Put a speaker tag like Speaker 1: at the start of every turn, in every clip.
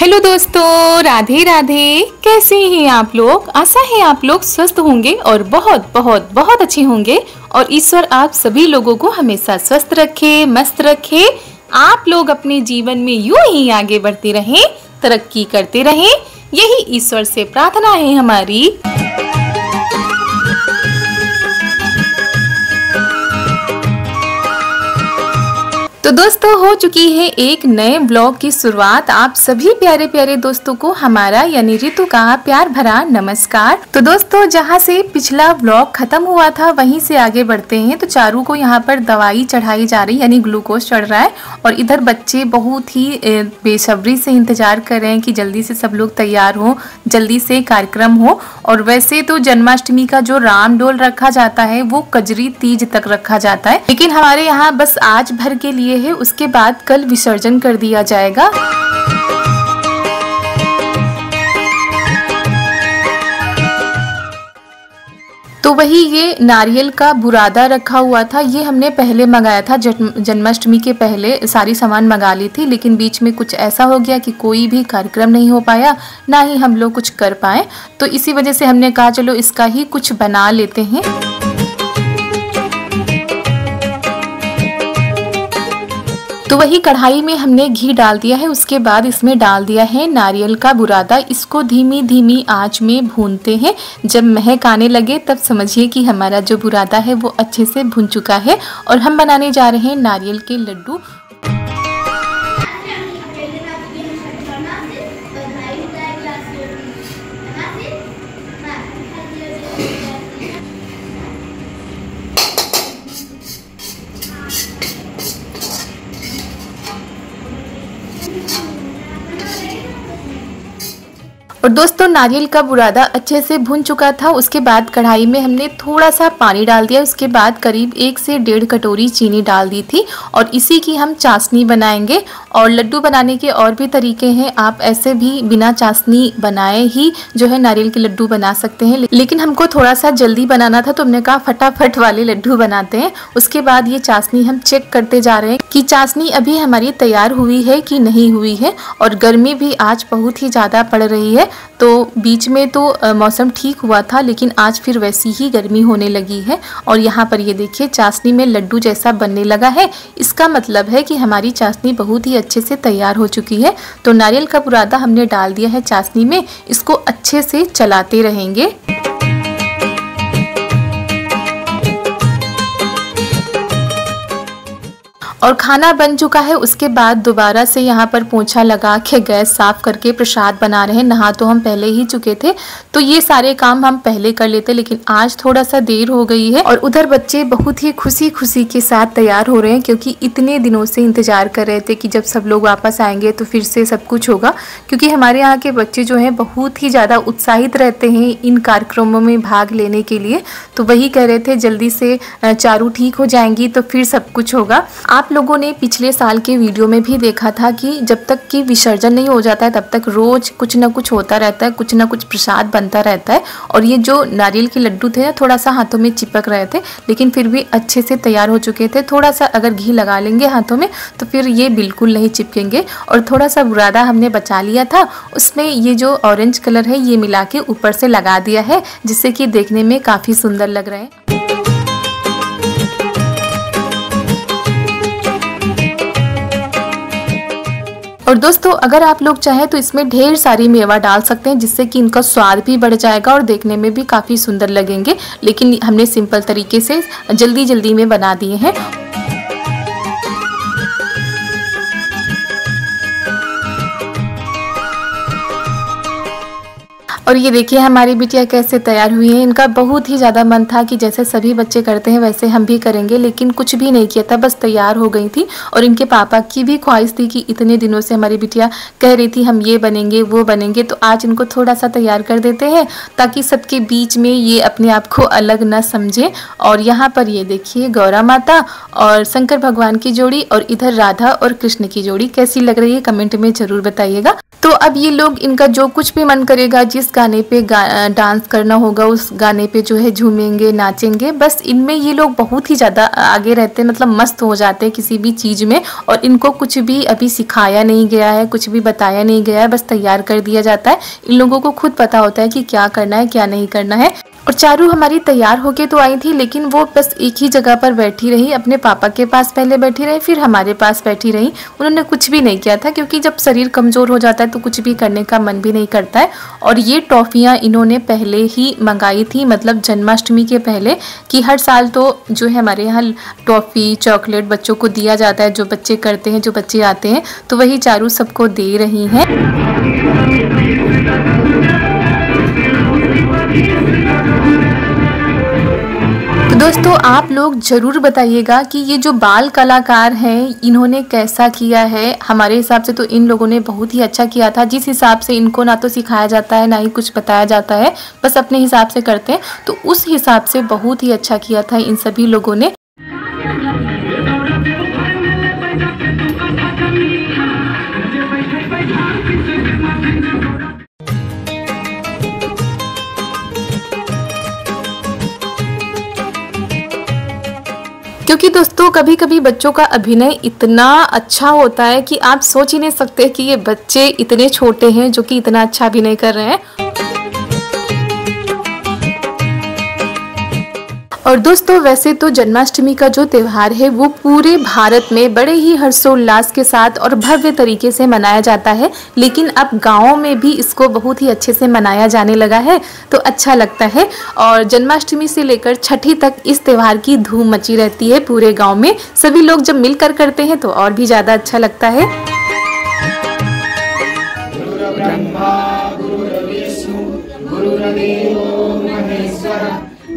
Speaker 1: Hello दोस्तों, राधे राधे। कैसे हैं आप लोग? आशा है आप लोग स्वस्थ होंगे और बहुत बहुत बहुत अच्छे होंगे और ईश्वर आप सभी लोगों को हमेशा स्वस्थ रखे, मस्त रखे। आप लोग अपने जीवन में यूं ही आगे बढ़ते रहें, तरक्की करते रहें, यही ईश्वर से प्रार्थना है हमारी। तो दोस्तों, हो चुकी है एक नए ब्लॉग की शुरुआत। आप सभी प्यारे प्यारे दोस्तों को हमारा यानी रितु का प्यार भरा नमस्कार। तो दोस्तों, जहां से पिछला ब्लॉग खत्म हुआ था वहीं से आगे बढ़ते हैं। तो चारू को यहाँ पर दवाई चढ़ाई जा रही यानी ग्लूकोज चढ़ रहा है और इधर बच्चे बहुत ही बेसब्री से इंतजार कर रहे हैं कि जल्दी से सब लोग तैयार हो, जल्दी से कार्यक्रम हो। और वैसे तो जन्माष्टमी का जो राम डोल रखा जाता है वो कजरी तीज तक रखा जाता है, लेकिन हमारे यहाँ बस आज भर के लिए है, उसके बाद कल विसर्जन कर दिया जाएगा। तो वही ये नारियल का बुरादा रखा हुआ था, ये हमने पहले मंगाया था, जन्माष्टमी के पहले सारी सामान मंगा ली थी, लेकिन बीच में कुछ ऐसा हो गया कि कोई भी कार्यक्रम नहीं हो पाया, ना ही हम लोग कुछ कर पाए। तो इसी वजह से हमने कहा चलो इसका ही कुछ बना लेते हैं। तो वही कढ़ाई में हमने घी डाल दिया है, उसके बाद इसमें डाल दिया है नारियल का बुरादा। इसको धीमी धीमी आंच में भूनते हैं। जब महक आने लगे तब समझिए कि हमारा जो बुरादा है वो अच्छे से भुन चुका है और हम बनाने जा रहे हैं नारियल के लड्डू। और दोस्तों, नारियल का बुरादा अच्छे से भुन चुका था। उसके बाद कढ़ाई में हमने थोड़ा सा पानी डाल दिया, उसके बाद करीब 1 से 1.5 कटोरी चीनी डाल दी थी और इसी की हम चाशनी बनाएंगे। और लड्डू बनाने के और भी तरीके हैं, आप ऐसे भी बिना चाशनी बनाए ही जो है नारियल के लड्डू बना सकते हैं, लेकिन हमको थोड़ा सा जल्दी बनाना था तो हमने कहा फटाफट वाले लड्डू बनाते हैं। उसके बाद ये चाशनी हम चेक करते जा रहे हैं कि चाशनी अभी हमारी तैयार हुई है कि नहीं हुई है। और गर्मी भी आज बहुत ही ज़्यादा पड़ रही है, तो बीच में तो मौसम ठीक हुआ था, लेकिन आज फिर वैसी ही गर्मी होने लगी है। और यहाँ पर ये देखिए चाशनी में लड्डू जैसा बनने लगा है, इसका मतलब है कि हमारी चाशनी बहुत ही अच्छे से तैयार हो चुकी है। तो नारियल का बुरादा हमने डाल दिया है चाशनी में, इसको अच्छे से चलाते रहेंगे। और खाना बन चुका है, उसके बाद दोबारा से यहाँ पर पोंछा लगा के गैस साफ करके प्रसाद बना रहे हैं। नहा तो हम पहले ही चुके थे, तो ये सारे काम हम पहले कर लेते, लेकिन आज थोड़ा सा देर हो गई है। और उधर बच्चे बहुत ही खुशी खुशी के साथ तैयार हो रहे हैं, क्योंकि इतने दिनों से इंतजार कर रहे थे कि जब सब लोग वापस आएंगे तो फिर से सब कुछ होगा। क्योंकि हमारे यहाँ के बच्चे जो हैं बहुत ही ज़्यादा उत्साहित रहते हैं इन कार्यक्रमों में भाग लेने के लिए। तो वही कह रहे थे जल्दी से चारू ठीक हो जाएंगी तो फिर सब कुछ होगा। आप लोगों ने पिछले साल के वीडियो में भी देखा था कि जब तक कि विसर्जन नहीं हो जाता है तब तक रोज कुछ ना कुछ होता रहता है, कुछ ना कुछ प्रसाद बनता रहता है। और ये जो नारियल के लड्डू थे ना, थोड़ा सा हाथों में चिपक रहे थे, लेकिन फिर भी अच्छे से तैयार हो चुके थे। थोड़ा सा अगर घी लगा लेंगे हाथों में तो फिर ये बिल्कुल नहीं चिपकेंगे। और थोड़ा सा बुरादा हमने बचा लिया था, उसमें ये जो ऑरेंज कलर है ये मिला के ऊपर से लगा दिया है, जिससे कि देखने में काफ़ी सुंदर लग रहे हैं। और दोस्तों, अगर आप लोग चाहें तो इसमें ढेर सारी मेवा डाल सकते हैं, जिससे कि इनका स्वाद भी बढ़ जाएगा और देखने में भी काफ़ी सुंदर लगेंगे, लेकिन हमने सिंपल तरीके से जल्दी जल्दी में बना दिए हैं। और ये देखिए हमारी बिटिया कैसे तैयार हुई है। इनका बहुत ही ज़्यादा मन था कि जैसे सभी बच्चे करते हैं वैसे हम भी करेंगे, लेकिन कुछ भी नहीं किया था, बस तैयार हो गई थी। और इनके पापा की भी ख्वाहिश थी कि इतने दिनों से हमारी बिटिया कह रही थी हम ये बनेंगे वो बनेंगे, तो आज इनको थोड़ा सा तैयार कर देते हैं ताकि सबके बीच में ये अपने आप को अलग न समझे। और यहाँ पर ये देखिए गौरा माता और शंकर भगवान की जोड़ी और इधर राधा और कृष्ण की जोड़ी कैसी लग रही है कमेंट में ज़रूर बताइएगा। तो अब ये लोग इनका जो कुछ भी मन करेगा, जिस गाने पे डांस करना होगा उस गाने पे जो है झूमेंगे, नाचेंगे। बस इनमें ये लोग बहुत ही ज़्यादा आगे रहते हैं, मतलब मस्त हो जाते हैं किसी भी चीज़ में। और इनको कुछ भी अभी सिखाया नहीं गया है, कुछ भी बताया नहीं गया है, बस तैयार कर दिया जाता है। इन लोगों को खुद पता होता है कि क्या करना है क्या नहीं करना है। और चारू हमारी तैयार होके तो आई थी, लेकिन वो बस एक ही जगह पर बैठी रही, अपने पापा के पास पहले बैठी रही, फिर हमारे पास बैठी रही। उन्होंने कुछ भी नहीं किया था, क्योंकि जब शरीर कमज़ोर हो जाता है तो कुछ भी करने का मन भी नहीं करता है। और ये टॉफ़ियाँ इन्होंने पहले ही मंगाई थी, मतलब जन्माष्टमी के पहले, कि हर साल तो जो है हमारे यहाँ टॉफ़ी चॉकलेट बच्चों को दिया जाता है, जो बच्चे करते हैं, जो बच्चे आते हैं, तो वही चारू सबको दे रही हैं। तो दोस्तों आप लोग ज़रूर बताइएगा कि ये जो बाल कलाकार हैं इन्होंने कैसा किया है। हमारे हिसाब से तो इन लोगों ने बहुत ही अच्छा किया था। जिस हिसाब से इनको ना तो सिखाया जाता है ना ही कुछ बताया जाता है, बस अपने हिसाब से करते हैं, तो उस हिसाब से बहुत ही अच्छा किया था इन सभी लोगों ने। क्योंकि दोस्तों कभी कभी बच्चों का अभिनय इतना अच्छा होता है कि आप सोच ही नहीं सकते कि ये बच्चे इतने छोटे हैं जो कि इतना अच्छा अभिनय कर रहे हैं। और दोस्तों वैसे तो जन्माष्टमी का जो त्यौहार है वो पूरे भारत में बड़े ही हर्षोल्लास के साथ और भव्य तरीके से मनाया जाता है, लेकिन अब गाँव में भी इसको बहुत ही अच्छे से मनाया जाने लगा है, तो अच्छा लगता है। और जन्माष्टमी से लेकर छठी तक इस त्यौहार की धूम मची रहती है पूरे गाँव में। सभी लोग जब मिलकर करते हैं तो और भी ज़्यादा अच्छा लगता है।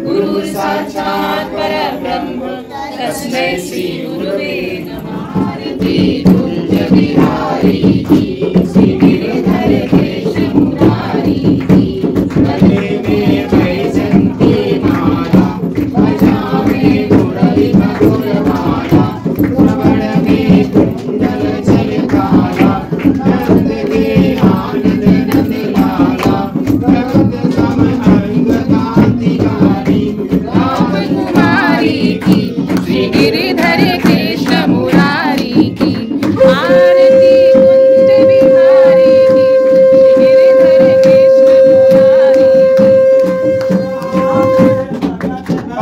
Speaker 2: गुरु साक्षात् परब्रह्म तस्मै श्री गुरुवे नमः। आरती कुंज बिहारी की, श्री गिरिधर केश मुरारी की, गले में वैजयंती माला, बजावे मुरली मधुर माला, कमर में कुंडल झलकाला, नंद के आनंद नंद लाला, भगत सम अंग कांति गिरिधर कृष्ण मुरारी की। आरती कुंज बिहारी की, गिरिधर कृष्ण मुरारी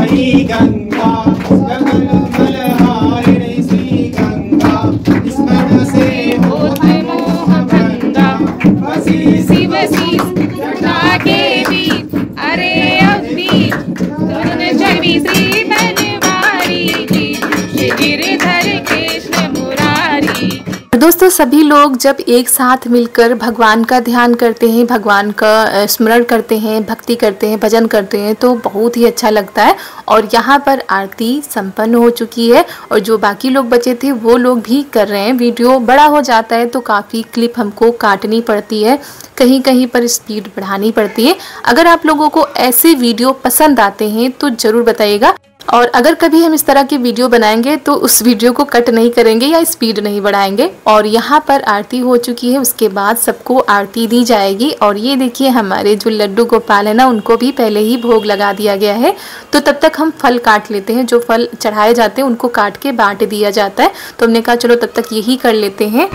Speaker 2: की। गंगा गगन मलहारिणी श्री गंगा, स्मरण से होते मोह भंगा, बसी शिव शीश जटा के बीच, अरे अभी तरुण छवि श्री
Speaker 1: दोस्तों सभी लोग जब एक साथ मिलकर भगवान का ध्यान करते हैं, भगवान का स्मरण करते हैं, भक्ति करते हैं, भजन करते हैं, तो बहुत ही अच्छा लगता है। और यहाँ पर आरती संपन्न हो चुकी है और जो बाकी लोग बचे थे वो लोग भी कर रहे हैं। वीडियो बड़ा हो जाता है तो काफ़ी क्लिप हमको काटनी पड़ती है, कहीं कहीं पर स्पीड बढ़ानी पड़ती है। अगर आप लोगों को ऐसे वीडियो पसंद आते हैं तो ज़रूर बताइएगा। और अगर कभी हम इस तरह की वीडियो बनाएंगे तो उस वीडियो को कट नहीं करेंगे या स्पीड नहीं बढ़ाएंगे। और यहाँ पर आरती हो चुकी है, उसके बाद सबको आरती दी जाएगी। और ये देखिए हमारे जो लड्डू गोपाल है ना, उनको भी पहले ही भोग लगा दिया गया है। तो तब तक हम फल काट लेते हैं, जो फल चढ़ाए जाते हैं उनको काट के बांट दिया जाता है। तो हमने कहा चलो तब तक यही कर लेते हैं।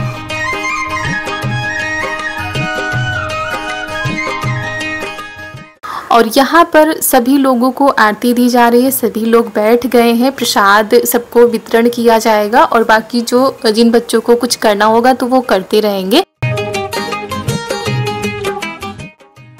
Speaker 1: और यहाँ पर सभी लोगों को आरती दी जा रही है, सभी लोग बैठ गए हैं, प्रसाद सबको वितरण किया जाएगा और बाकी जो जिन बच्चों को कुछ करना होगा तो वो करते रहेंगे।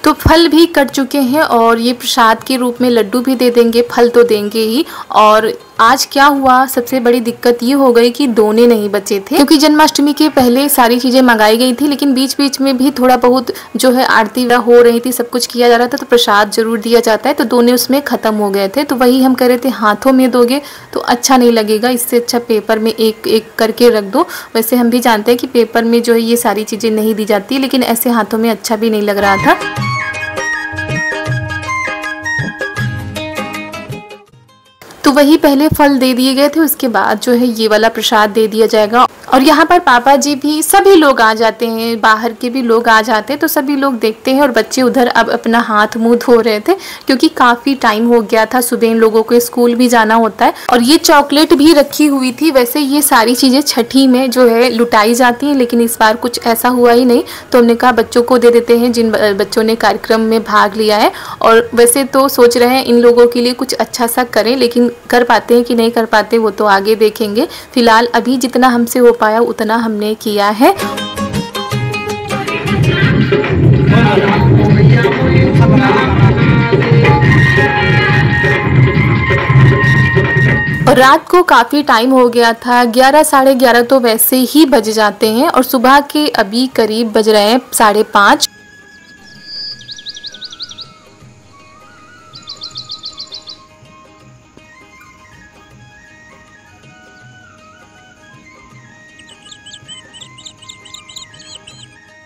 Speaker 1: तो फल भी कट चुके हैं और ये प्रसाद के रूप में लड्डू भी दे देंगे, फल तो देंगे ही। और आज क्या हुआ, सबसे बड़ी दिक्कत ये हो गई कि दोने नहीं बचे थे, क्योंकि जन्माष्टमी के पहले सारी चीज़ें मंगाई गई थी, लेकिन बीच बीच में भी थोड़ा बहुत जो है आरती हो रही थी, सब कुछ किया जा रहा था, तो प्रसाद जरूर दिया जाता है। तो दोने उसमें ख़त्म हो गए थे, तो वही हम कह रहे थे हाथों में दोगे तो अच्छा नहीं लगेगा, इससे अच्छा पेपर में एक एक करके रख दो। वैसे हम भी जानते हैं कि पेपर में जो है ये सारी चीज़ें नहीं दी जाती, लेकिन ऐसे हाथों में अच्छा भी नहीं लग रहा था। तो वही पहले फल दे दिए गए थे, उसके बाद जो है ये वाला प्रसाद दे दिया जाएगा। और यहाँ पर पापा जी भी, सभी लोग आ जाते हैं, बाहर के भी लोग आ जाते हैं, तो सभी लोग देखते हैं। और बच्चे उधर अब अपना हाथ मुंह धो रहे थे क्योंकि काफ़ी टाइम हो गया था, सुबह इन लोगों को स्कूल भी जाना होता है। और ये चॉकलेट भी रखी हुई थी। वैसे ये सारी चीज़ें छठी में जो है लुटाई जाती हैं, लेकिन इस बार कुछ ऐसा हुआ ही नहीं, तो हमने कहा बच्चों को दे देते हैं जिन बच्चों ने कार्यक्रम में भाग लिया है। और वैसे तो सोच रहे हैं इन लोगों के लिए कुछ अच्छा सा करें, लेकिन कर पाते हैं कि नहीं कर पाते वो तो आगे देखेंगे। फिलहाल अभी जितना हमसे हो पाया उतना हमने किया है। और रात को काफ़ी टाइम हो गया था, 11 साढ़े 11 तो वैसे ही बज जाते हैं। और सुबह के अभी करीब बज रहे हैं 5:30।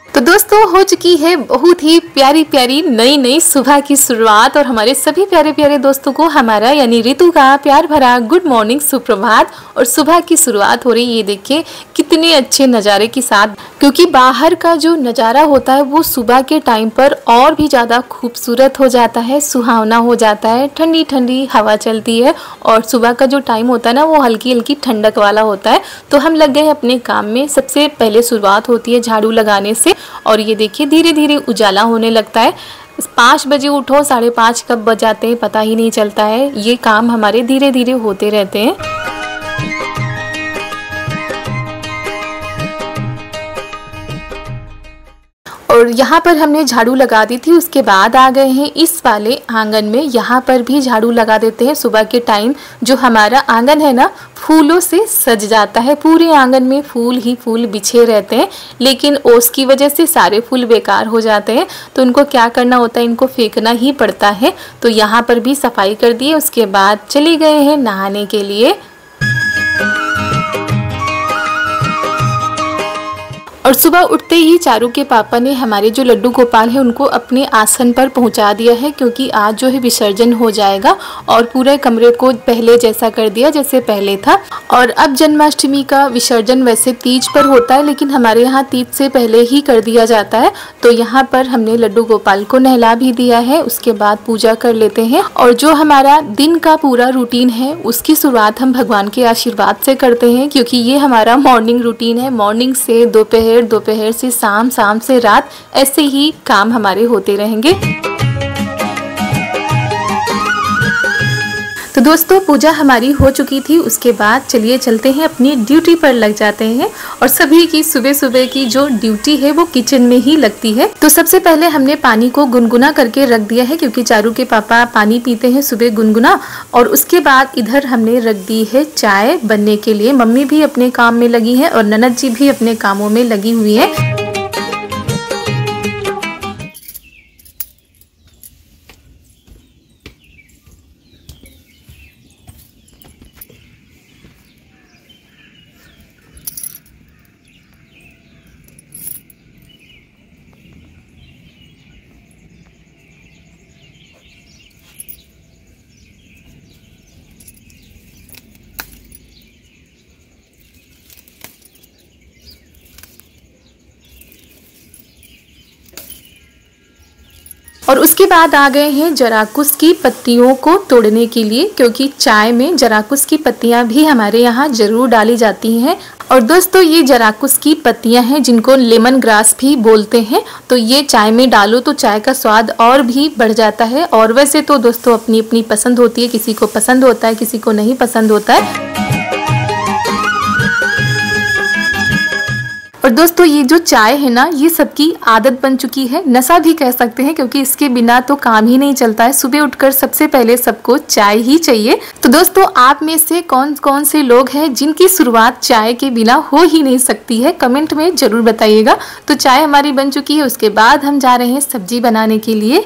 Speaker 1: तो दोस्तों हो चुकी है बहुत ही प्यारी प्यारी नई सुबह की शुरुआत। और हमारे सभी प्यारे प्यारे दोस्तों को हमारा यानी ऋतु का प्यार भरा गुड मॉर्निंग, सुप्रभात। और सुबह की शुरुआत हो रही, ये देखिए कितने अच्छे नज़ारे के साथ, क्योंकि बाहर का जो नज़ारा होता है वो सुबह के टाइम पर और भी ज़्यादा खूबसूरत हो जाता है, सुहावना हो जाता है। ठंडी ठंडी हवा चलती है और सुबह का जो टाइम होता है ना वो हल्की हल्की ठंडक वाला होता है। तो हम लग गए अपने काम में। सबसे पहले शुरुआत होती है झाड़ू लगाने से। और ये देखिए धीरे धीरे उजाला होने लगता है। 5 बजे उठो, 5:30 कब बज जाते हैं पता ही नहीं चलता है। ये काम हमारे धीरे धीरे होते रहते हैं। और यहाँ पर हमने झाड़ू लगा दी थी, उसके बाद आ गए हैं इस वाले आंगन में। यहाँ पर भी झाड़ू लगा देते हैं। सुबह के टाइम जो हमारा आंगन है ना फूलों से सज जाता है, पूरे आंगन में फूल ही फूल बिछे रहते हैं। लेकिन ओस की वजह से सारे फूल बेकार हो जाते हैं, तो इनको क्या करना होता है, इनको फेंकना ही पड़ता है। तो यहाँ पर भी सफाई कर दी है। उसके बाद चले गए हैं नहाने के लिए। और सुबह उठते ही चारू के पापा ने हमारे जो लड्डू गोपाल है उनको अपने आसन पर पहुंचा दिया है, क्योंकि आज जो है विसर्जन हो जाएगा। और पूरे कमरे को पहले जैसा कर दिया जैसे पहले था। और अब जन्माष्टमी का विसर्जन वैसे तीज पर होता है, लेकिन हमारे यहाँ तीज से पहले ही कर दिया जाता है। तो यहाँ पर हमने लड्डू गोपाल को नहला भी दिया है। उसके बाद पूजा कर लेते हैं। और जो हमारा दिन का पूरा रूटीन है उसकी शुरुआत हम भगवान के आशीर्वाद से करते हैं, क्योंकि ये हमारा मॉर्निंग रूटीन है। मॉर्निंग से दोपहर, दोपहर से शाम, शाम से रात, ऐसे ही काम हमारे होते रहेंगे। तो दोस्तों पूजा हमारी हो चुकी थी। उसके बाद चलिए चलते हैं अपनी ड्यूटी पर लग जाते हैं। और सभी की सुबह सुबह की जो ड्यूटी है वो किचन में ही लगती है। तो सबसे पहले हमने पानी को गुनगुना करके रख दिया है, क्योंकि चारू के पापा पानी पीते हैं सुबह गुनगुना। और उसके बाद इधर हमने रख दी है चाय बनने के लिए। मम्मी भी अपने काम में लगी है और ननद जी भी अपने कामों में लगी हुई है। और उसके बाद आ गए हैं जराकुश की पत्तियों को तोड़ने के लिए, क्योंकि चाय में जराकुश की पत्तियां भी हमारे यहाँ जरूर डाली जाती हैं। और दोस्तों ये जराकुश की पत्तियां हैं जिनको लेमन ग्रास भी बोलते हैं। तो ये चाय में डालो तो चाय का स्वाद और भी बढ़ जाता है। और वैसे तो दोस्तों अपनी अपनी पसंद होती है, किसी को पसंद होता है, किसी को नहीं पसंद होता है। और दोस्तों ये जो चाय है ना ये सबकी आदत बन चुकी है, नशा भी कह सकते हैं, क्योंकि इसके बिना तो काम ही नहीं चलता है। सुबह उठकर सबसे पहले सबको चाय ही चाहिए। तो दोस्तों आप में से कौन कौन से लोग हैं जिनकी शुरुआत चाय के बिना हो ही नहीं सकती है, कमेंट में जरूर बताइएगा। तो चाय हमारी बन चुकी है। उसके बाद हम जा रहे हैं सब्जी बनाने के लिए।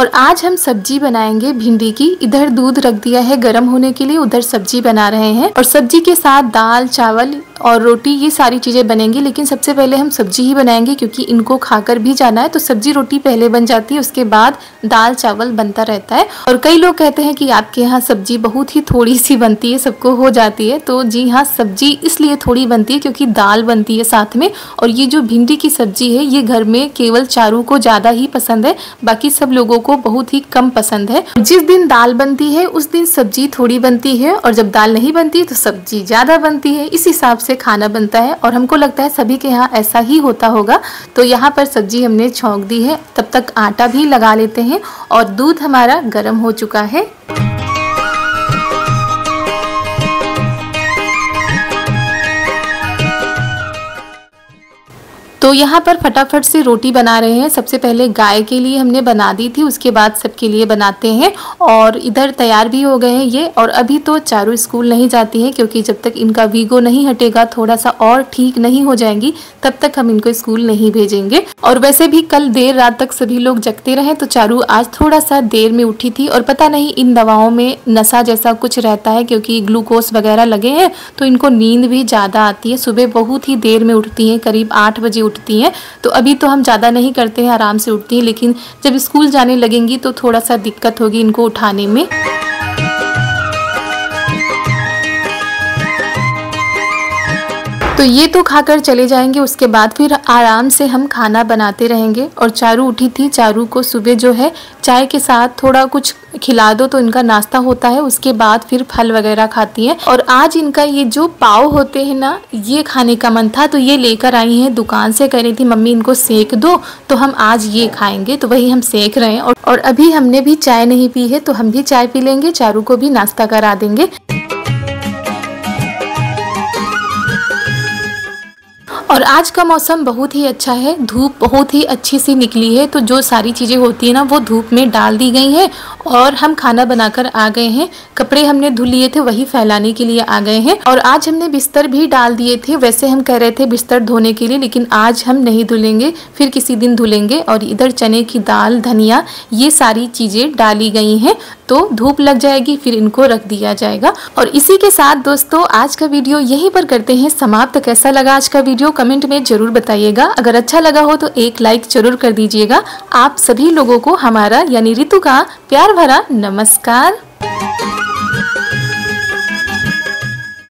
Speaker 1: और आज हम सब्जी बनाएंगे भिंडी की। इधर दूध रख दिया है गर्म होने के लिए, उधर सब्जी बना रहे हैं और सब्जी के साथ दाल चावल और रोटी ये सारी चीज़ें बनेंगी। लेकिन सबसे पहले हम सब्जी ही बनाएंगे क्योंकि इनको खाकर भी जाना है, तो सब्जी रोटी पहले बन जाती है, उसके बाद दाल चावल बनता रहता है। और कई लोग कहते हैं कि आपके यहाँ सब्जी बहुत ही थोड़ी सी बनती है, सबको हो जाती है। तो जी हाँ, सब्जी इसलिए थोड़ी बनती है क्योंकि दाल बनती है साथ में। और ये जो भिंडी की सब्जी है ये घर में केवल चारू को ज़्यादा ही पसंद है, बाकी सब लोगों को बहुत ही कम पसंद है। जिस दिन दाल बनती है उस दिन सब्जी थोड़ी बनती है, और जब दाल नहीं बनती तो सब्जी ज़्यादा बनती है। इस हिसाब से खाना बनता है और हमको लगता है सभी के यहाँ ऐसा ही होता होगा। तो यहाँ पर सब्जी हमने छौंक दी है, तब तक आटा भी लगा लेते हैं और दूध हमारा गर्म हो चुका है। तो यहाँ पर फटाफट से रोटी बना रहे हैं। सबसे पहले गाय के लिए हमने बना दी थी, उसके बाद सबके लिए बनाते हैं। और इधर तैयार भी हो गए हैं ये। और अभी तो चारू स्कूल नहीं जाती है क्योंकि जब तक इनका वीगो नहीं हटेगा, थोड़ा सा और ठीक नहीं हो जाएंगी, तब तक हम इनको स्कूल नहीं भेजेंगे। और वैसे भी कल देर रात तक सभी लोग जगते रहे, तो चारू आज थोड़ा सा देर में उठी थी। और पता नहीं इन दवाओं में नशा जैसा कुछ रहता है क्योंकि ग्लूकोज वगैरह लगे हैं, तो इनको नींद भी ज़्यादा आती है। सुबह बहुत ही देर में उठती हैं, करीब 8 बजे उठती हैं। तो अभी तो हम ज़्यादा नहीं करते हैं, आराम से उठती हैं, लेकिन जब स्कूल जाने लगेंगी तो थोड़ा सा दिक्कत होगी इनको उठाने में। तो ये तो खाकर चले जाएंगे, उसके बाद फिर आराम से हम खाना बनाते रहेंगे। और चारू उठी थी, चारू को सुबह जो है चाय के साथ थोड़ा कुछ खिला दो तो इनका नाश्ता होता है, उसके बाद फिर फल वगैरह खाती हैं। और आज इनका ये जो पाव होते हैं ना, ये खाने का मन था, तो ये लेकर आई हैं दुकान से। कह रही थी मम्मी इनको सेक दो, तो हम आज ये खाएंगे, तो वही हम सेक रहे हैं। और अभी हमने भी चाय नहीं पी है, तो हम भी चाय पी लेंगे, चारू को भी नाश्ता करा देंगे। और आज का मौसम बहुत ही अच्छा है, धूप बहुत ही अच्छी सी निकली है। तो जो सारी चीज़ें होती है ना वो धूप में डाल दी गई हैं। और हम खाना बनाकर आ गए हैं, कपड़े हमने धुल लिए थे वही फैलाने के लिए आ गए हैं। और आज हमने बिस्तर भी डाल दिए थे, वैसे हम कह रहे थे बिस्तर धोने के लिए, लेकिन आज हम नहीं धुलेंगे, फिर किसी दिन धुलेंगे। और इधर चने की दाल, धनिया, ये सारी चीज़ें डाली गई हैं, तो धूप लग जाएगी, फिर इनको रख दिया जाएगा। और इसी के साथ दोस्तों आज का वीडियो यहीं पर करते हैं समाप्त। कैसा लगा आज का वीडियो कमेंट में जरूर बताइएगा। अगर अच्छा लगा हो तो एक लाइक जरूर कर दीजिएगा। आप सभी लोगों को हमारा यानी ऋतु का प्यार भरा नमस्कार।